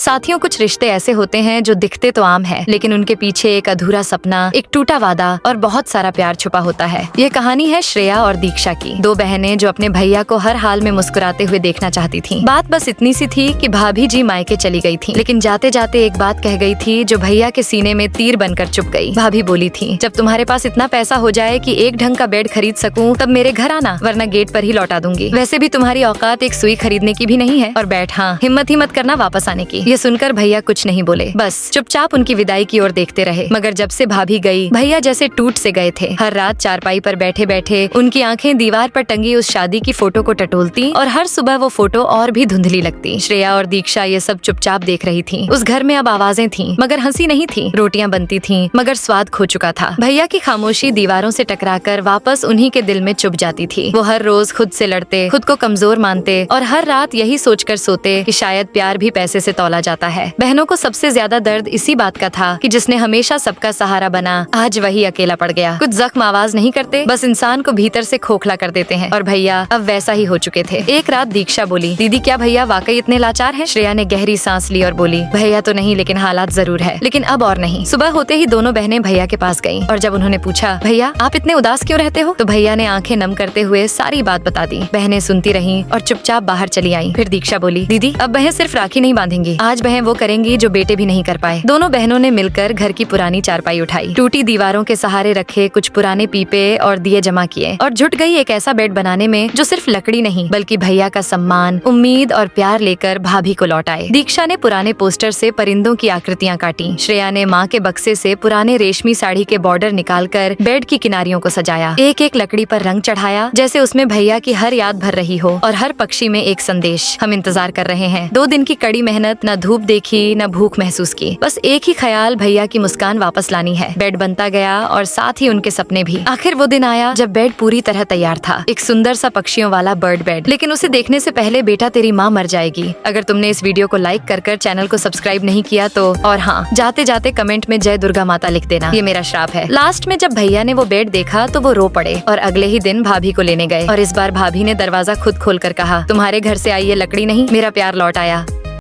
साथियों, कुछ रिश्ते ऐसे होते हैं जो दिखते तो आम है, लेकिन उनके पीछे एक अधूरा सपना, एक टूटा वादा और बहुत सारा प्यार छुपा होता है। ये कहानी है श्रेया और दीक्षा की, दो बहनें जो अपने भैया को हर हाल में मुस्कुराते हुए देखना चाहती थी। बात बस इतनी सी थी कि भाभी जी मायके चली गई थी, लेकिन जाते जाते एक बात कह गई थी जो भैया के सीने में तीर बनकर चुभ गई। भाभी बोली थी, जब तुम्हारे पास इतना पैसा हो जाए कि एक ढंग का बेड खरीद सकूं, तब मेरे घर आना, वरना गेट पर ही लौटा दूंगी। वैसे भी तुम्हारी औकात एक सुई खरीदने की भी नहीं है, और बैठ हाँ, हिम्मत ही मत करना वापस आने की। ये सुनकर भैया कुछ नहीं बोले, बस चुपचाप उनकी विदाई की ओर देखते रहे। मगर जब से भाभी गई, भैया जैसे टूट से गए थे। हर रात चारपाई पर बैठे बैठे उनकी आंखें दीवार पर टंगी उस शादी की फोटो को टटोलती, और हर सुबह वो फोटो और भी धुंधली लगती। श्रेया और दीक्षा ये सब चुपचाप देख रही थी। उस घर में अब आवाजें थीं, मगर हंसी नहीं थी। रोटियां बनती थीं, मगर स्वाद खो चुका था। भैया की खामोशी दीवारों से टकराकर वापस उन्हीं के दिल में चुभ जाती थी। वो हर रोज खुद से लड़ते, खुद को कमजोर मानते, और हर रात यही सोचकर सोते कि शायद प्यार भी पैसे से तौला जाता है। बहनों को सबसे ज्यादा दर्द इसी बात का था कि जिसने हमेशा सबका सहारा बना, आज वही अकेला पड़ गया। कुछ जख्म आवाज नहीं करते, बस इंसान को भीतर से खोखला कर देते हैं, और भैया अब वैसा ही हो चुके थे। एक रात दीक्षा बोली, दीदी क्या भैया वाकई इतने लाचार हैं? श्रेया ने गहरी सांस ली और बोली, भैया तो नहीं, लेकिन हालात जरूर है, लेकिन अब और नहीं। सुबह होते ही दोनों बहनें भैया के पास गईं, और जब उन्होंने पूछा, भैया आप इतने उदास क्यों रहते हो, तो भैया ने आंखें नम करते हुए सारी बात बता दी। बहनें सुनती रहीं और चुपचाप बाहर चली आईं। फिर दीक्षा बोली, दीदी अब बहन सिर्फ राखी नहीं बांधेंगी, आज बहन वो करेंगी जो बेटे भी नहीं कर पाए। दोनों बहनों ने मिलकर घर की पुरानी चारपाई उठाई, टूटी दीवारों के सहारे रखे कुछ पुराने पीपे और दिए जमा किए, और जुट गई एक ऐसा बेड बनाने में जो सिर्फ लकड़ी नहीं बल्कि भैया का सम्मान, उम्मीद और प्यार लेकर भाभी को लौटाए। दीक्षा ने पुराने पोस्टर से परिंदों की आकृतियां काटी। श्रेया ने माँ के बक्से से पुराने रेशमी साड़ी के बॉर्डर निकालकर बेड की किनारियों को सजाया। एक एक लकड़ी पर रंग चढ़ाया, जैसे उसमें भैया की हर याद भर रही हो, और हर पक्षी में एक संदेश, हम इंतजार कर रहे हैं। 2 दिन की कड़ी मेहनत, न धूप देखी न भूख महसूस की, बस एक ही ख्याल, भैया की मुस्कान वापस लानी है। बेड बनता गया और साथ ही उनके सपने भी। आखिर वो दिन आया जब बेड पूरी तरह तैयार था, एक सुंदर सा पक्षियों वाला बर्ड बेड। लेकिन उसे देखने से पहले बेटा तेरी माँ मर जाएगी। अगर तुमने इस वीडियो को लाइक कर चैनल को सब्सक्राइब नहीं किया तो, और हाँ, जाते जाते कमेंट में जय दुर्गा माता लिख देना, ये मेरा श्राप है। लास्ट में जब भैया ने वो बेड देखा तो वो रो पड़े, और अगले ही दिन भाभी को लेने गए, और इस बार भाभी ने दरवाजा खुद खोलकर कहा, तुम्हारे घर से आई ये लकड़ी नहीं, मेरा प्यार लौट आया।